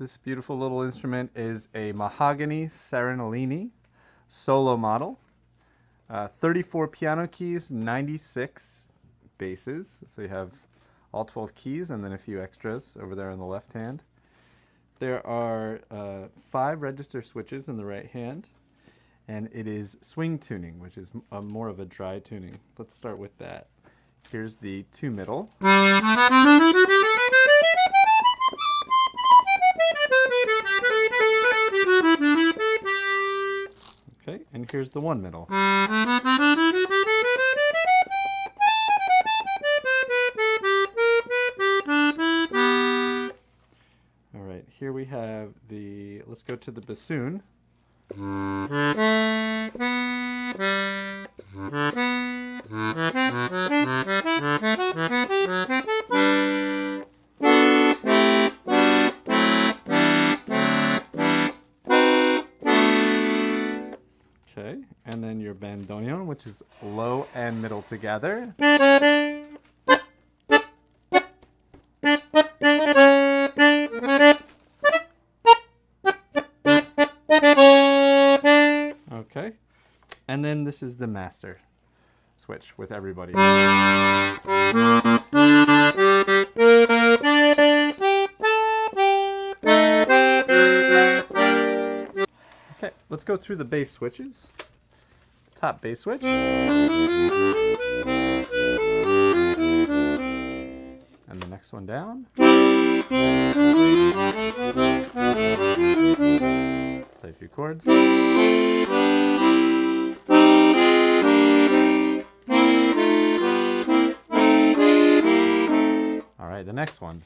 This beautiful little instrument is a Mahogany Serenellini solo model. 34 piano keys, 96 basses. So you have all 12 keys and then a few extras over there on the left hand. There are 5 register switches in the right hand, and it is swing tuning, which is more of a dry tuning. Let's start with that. Here's the 2 middle. Okay, and here's the 1 middle. All right, here we have the, let's go to the bassoon. Okay, and then your bandoneon, which is low and middle together. Okay, and then this is the master switch with everybody. Okay, let's go through the bass switches. Top bass switch. And the next one down. Play a few chords. All right, the next one.